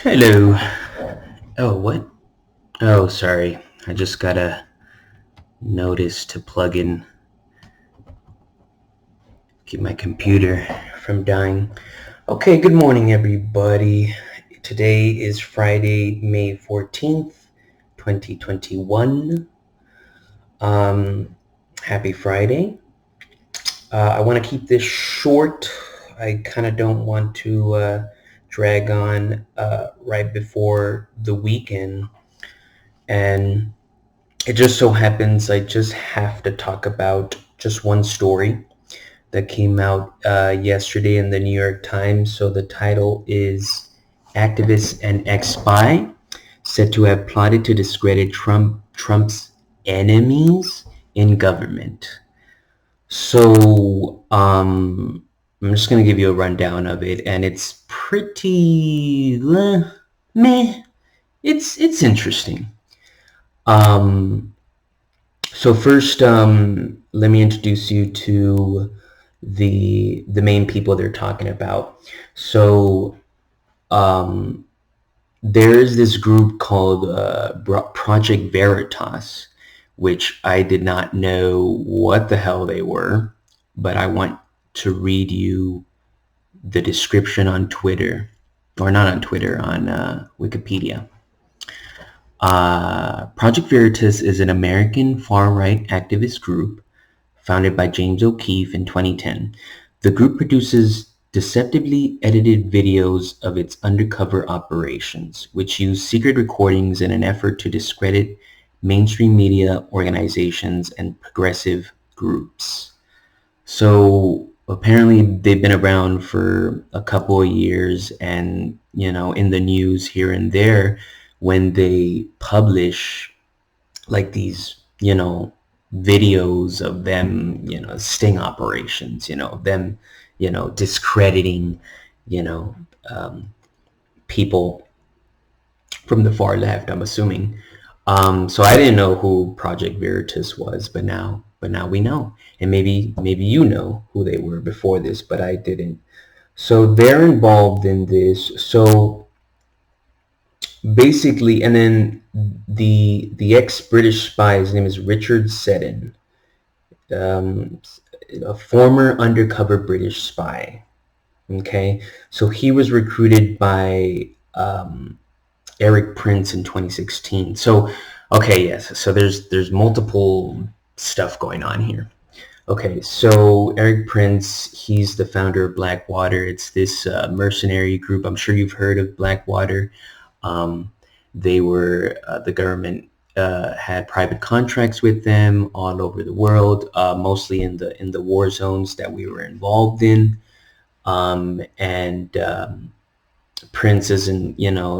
Hello. Oh, what? Oh, sorry. I just got a notice to plug in, keep my computer from dying. Okay, good morning, everybody. Today is Friday, May 14th, 2021. Happy Friday. I want to keep this short. I kind of don't want to drag on right before the weekend. And it just so happens I just have to talk about just one story that came out yesterday in the New York Times. So the title is Activist and Ex-Spy Said to have plotted to discredit Trump's enemies in government. So I'm just going to give you a rundown of it, and it's pretty meh. It's interesting. Um, So first, let me introduce you to the main people they're talking about. So um, there's this group called Project Veritas, which I did not know what the hell they were, but I want to read you the description on Twitter, or not on Twitter, on Wikipedia. Project Veritas is an American far-right activist group founded by James O'Keefe in 2010. The group produces deceptively edited videos of its undercover operations, which use secret recordings in an effort to discredit mainstream media organizations and progressive groups. So apparently they've been around for a couple of years, and in the news here and there when they publish like these videos of them, sting operations, them, discrediting, you know um, people from the far left, I'm assuming. So I didn't know who Project Veritas was, but now we know. And maybe you know who they were before this, but I didn't. So they're involved in this. So basically, and then the ex-British spy, his name is Richard Seddon, um, a former undercover British spy. Okay, so he was recruited by Eric Prince in 2016. So, okay, yes. So there's multiple stuff going on here. Okay, so Eric Prince, he's the founder of Blackwater. It's this mercenary group. I'm sure you've heard of Blackwater. Um, they were the government had private contracts with them all over the world, mostly in the war zones that we were involved in. And Prince isn't,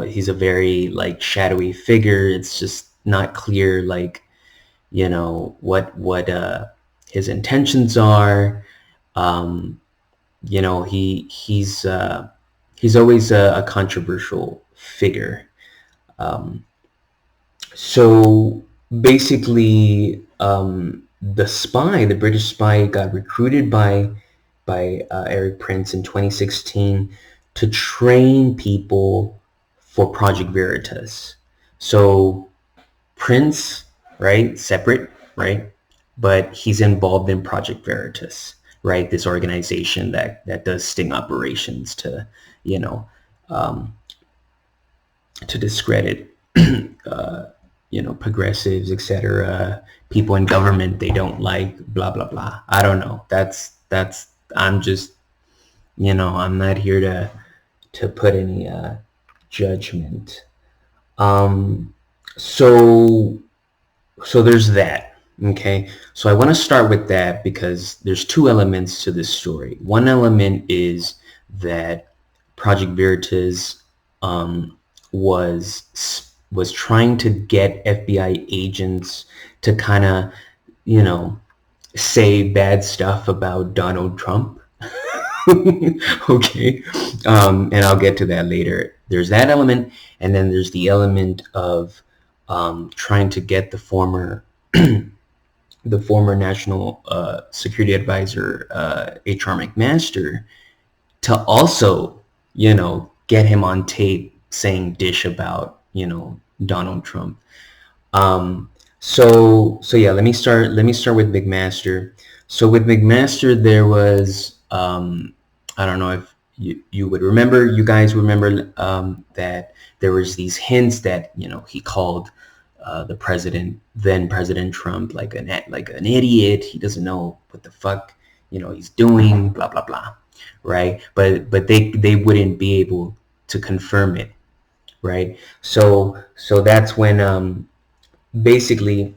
he's a very like shadowy figure. It's just not clear, like, what his intentions are. Um, he's always a controversial figure. Um, so basically, the British spy, got recruited by Eric Prince in 2016 to train people for Project Veritas. So Prince, right, separate, right, but he's involved in Project Veritas, right, this organization that does sting operations to, you know, um, to discredit, progressives, etc. People in government they don't like, blah blah blah. I don't know. That's. I'm just, I'm not here to put any judgment. Um, so so there's that. Okay, so I want to start with that because there's two elements to this story. One element is that Project Veritas was trying to get FBI agents to kind of, you know, say bad stuff about Donald Trump. Okay, and I'll get to that later. There's that element, and then there's the element of trying to get the former National Security Advisor, H.R. McMaster, to also, get him on tape saying dish about, Donald Trump. So yeah, let me start with McMaster. So with McMaster, there was, I don't know if you would remember, you guys remember, that there was these hints that, he called then President Trump, like an idiot. He doesn't know what the fuck, he's doing, blah blah blah, right? But they wouldn't be able to confirm it, right? So that's when, basically,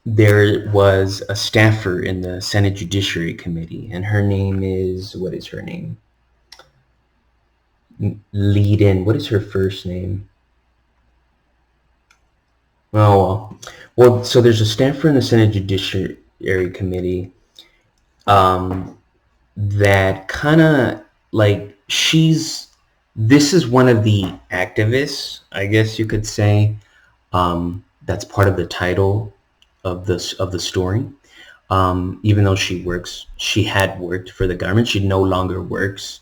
there was a staffer in the Senate Judiciary Committee, and her name is, what is her name? Ledeen. What is her first name? Oh, well, so there's a staffer in the Senate Judiciary Committee, that kind of, like, this is one of the activists, I guess you could say, that's part of the title of the story. Even though she had worked for the government, she no longer works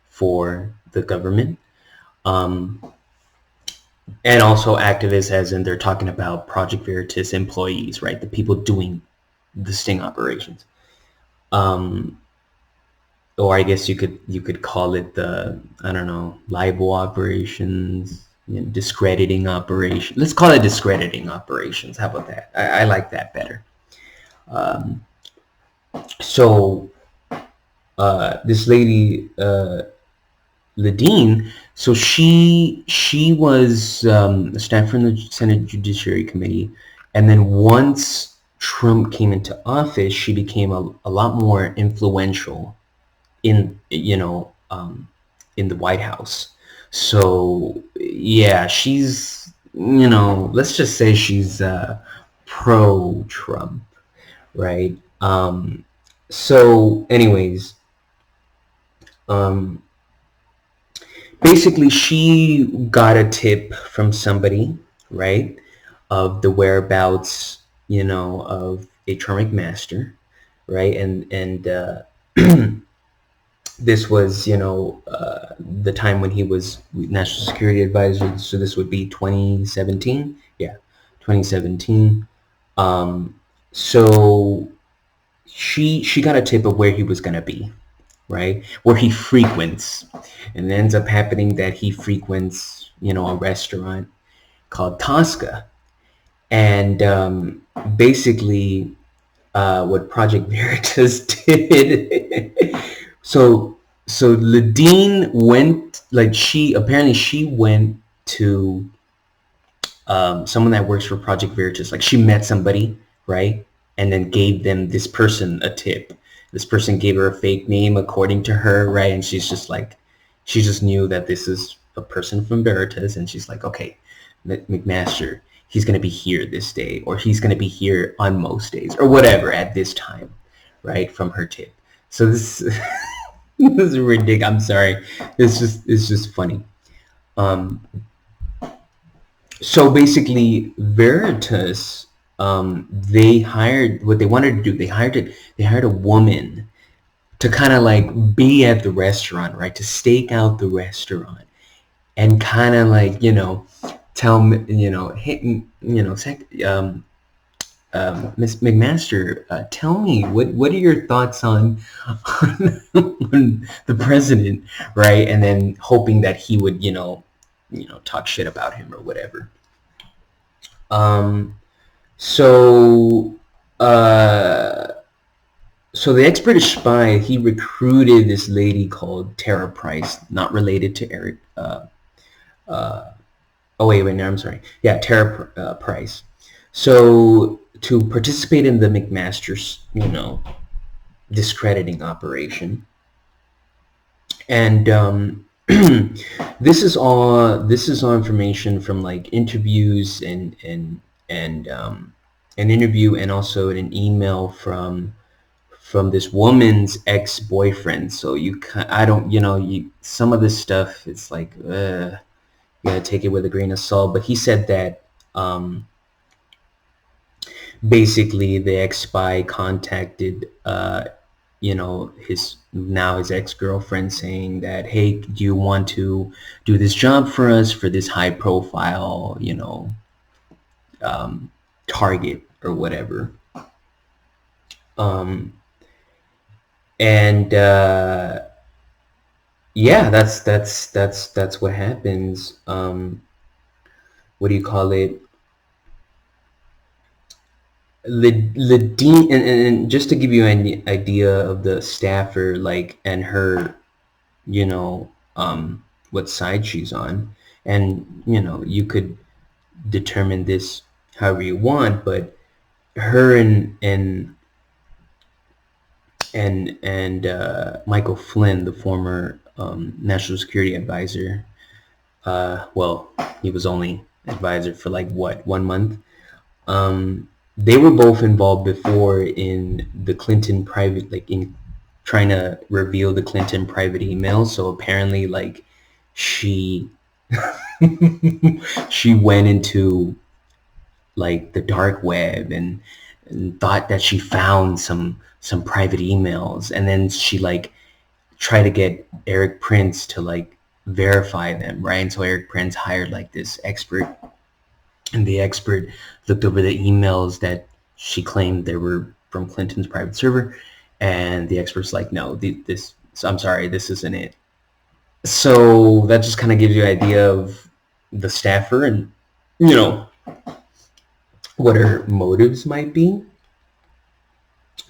for the government. And also activists, as in they're talking about Project Veritas employees, right? The people doing the sting operations. Or I guess you could call it the, I don't know, libel operations, discrediting operations. Let's call it discrediting operations. How about that? I like that better. So this lady, Ledeen, so she was, a staffer in the Senate Judiciary Committee, and then once Trump came into office, she became a lot more influential in in the White House. So yeah, she's, let's just say she's pro Trump, right? So anyways, basically she got a tip from somebody, right, of the whereabouts, of H.R. McMaster, right? And this was, the time when he was National Security Advisor. So this would be 2017. Yeah, 2017. So she got a tip of where he was going to be, right? Where he frequents. And it ends up happening that he frequents, a restaurant called Tosca. And basically, what Project Veritas did. So Ledeen went, like, she went to someone that works for Project Veritas. Like, she met somebody, right, and then gave them this person a tip. This person gave her a fake name, according to her, right? And she's just like, she just knew that this is a person from Veritas, and she's like, okay, McMaster, he's going to be here this day, or he's going to be here on most days, or whatever, at this time, right, from her tip. So this this is ridiculous. I'm sorry. It's just funny. So basically, Veritas, they hired, what they wanted to do, they hired a woman to kind of like be at the restaurant, right? To stake out the restaurant and kind of like, tell, hey, Miss McMaster, tell me, what are your thoughts on the president, right? And then hoping that he would, talk shit about him or whatever. So the ex-British spy, he recruited this lady called Tara Price, not related to Eric. Oh wait, no, I'm sorry. Yeah, Tara Price. So to participate in the McMaster's, discrediting operation. And this is all information from like interviews and an interview, and also an email from this woman's ex-boyfriend. So I don't, some of this stuff, it's like, you gotta take it with a grain of salt. But he said that basically the ex-spy contacted his ex-girlfriend saying that, hey, do you want to do this job for us for this high profile, target or whatever. Um, and yeah, that's what happens. What do you call it? Ledeen, and just to give you an idea of the staffer, like, and her, what side she's on, and you could determine this however you want, but her and Michael Flynn, the former national security advisor, well, he was only advisor for like what, 1 month. They were both involved before in the Clinton private, like in trying to reveal the Clinton private emails. So apparently, like, she she went into like the dark web and thought that she found some private emails, and then she like tried to get Eric Prince to like verify them, right? And so Eric Prince hired like this expert, and the expert looked over the emails that she claimed they were from Clinton's private server, and the expert's like, no, I'm sorry, this isn't it. So that just kind of gives you an idea of the staffer and what her motives might be.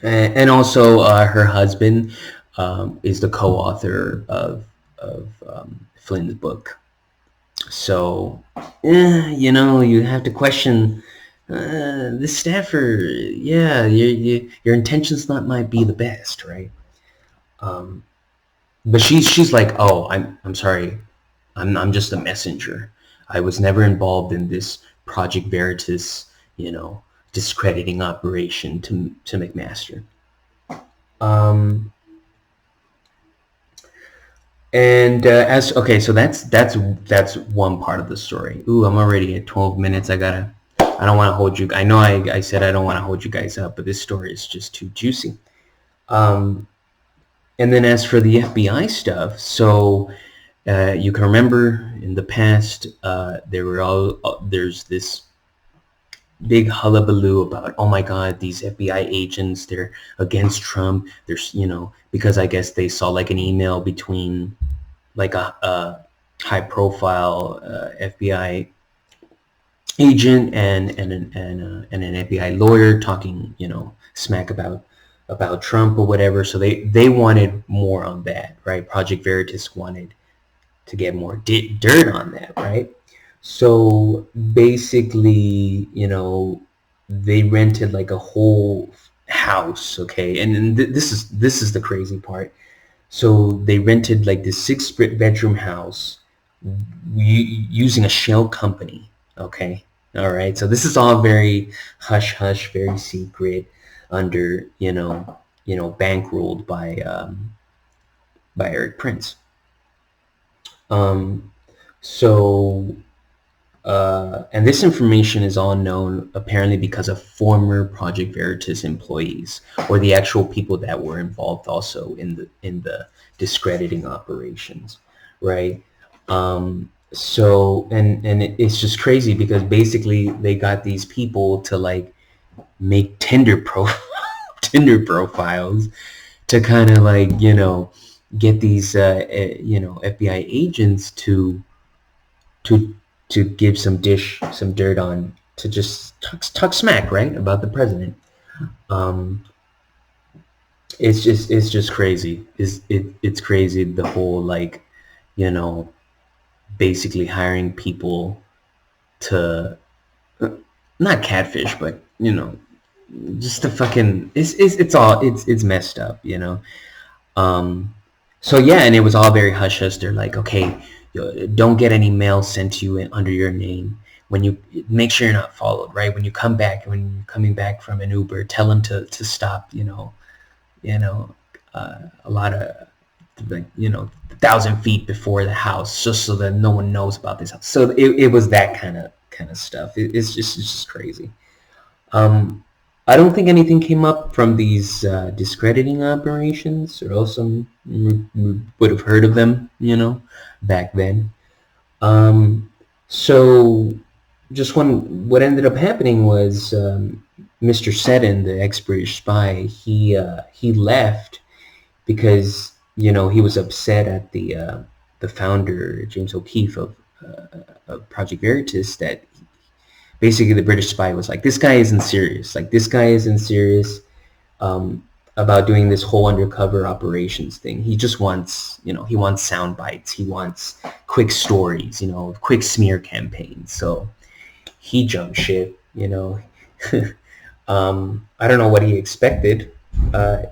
And also her husband is the co-author of Flynn's book. So, you have to question this staffer. Yeah, your intentions might be the best, right? But she's like, oh, I'm sorry, I'm just a messenger. I was never involved in this Project Veritas, discrediting operation to McMaster. And so that's one part of the story. Ooh, I'm already at 12 minutes. I don't want to hold you. I know I said I don't want to hold you guys up, but this story is just too juicy. And then as for the FBI stuff, so you can remember in the past there's this big hullabaloo about, oh my God, these FBI agents, they're against Trump. There's, because I guess they saw like an email between like a high profile FBI agent and an FBI lawyer talking, smack about Trump or whatever. So they wanted more on that, right? Project Veritas wanted to get more dirt on that, right? So basically, they rented like a whole house, okay? And this is the crazy part. So they rented like this 6-bedroom house using a shell company, okay? All right. So this is all very hush hush, very secret, under bankrolled by Eric Prince. And this information is all known apparently because of former Project Veritas employees, or the actual people that were involved also in the discrediting operations, right? So it's just crazy because basically they got these people to like make Tinder profiles to kind of like get these FBI agents to give some dirt on, to just talk smack, right, about the president. It's just crazy. It's crazy, the whole like basically hiring people to not catfish, but just to fucking it's messed up, so yeah, and it was all very hush hush. They're like, okay, don't get any mail sent to you under your name. When you make sure you're not followed, right? When you're coming back from an Uber, tell them to stop, a lot of like 1,000 feet before the house, just so that no one knows about this house. So it was that kind of stuff. It's just crazy. I don't think anything came up from these discrediting operations, or else would have heard of them, back then. So just what ended up happening was Mr. Seddon, the ex-British spy, he left because he was upset at the founder, James O'Keefe, of Project Veritas, that basically the British spy was like, this guy isn't serious. Like, this guy isn't serious um, about doing this whole undercover operations thing. He just wants, he wants sound bites. He wants quick stories, quick smear campaigns. So he jumped ship. I don't know what he expected.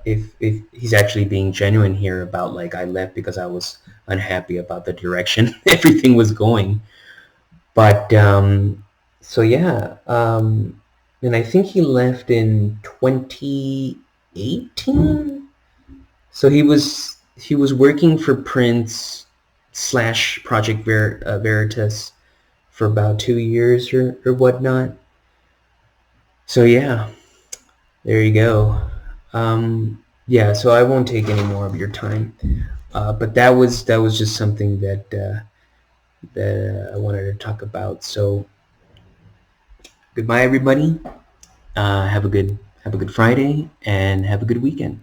If he's actually being genuine here about, like, I left because I was unhappy about the direction everything was going. But so yeah, and I think he left in 2018. So he was working for Prince / Project Veritas for about 2 years or whatnot. So yeah, there you go. Yeah, so I won't take any more of your time. But that was just something that I wanted to talk about. So goodbye, everybody. Have a good Friday and have a good weekend.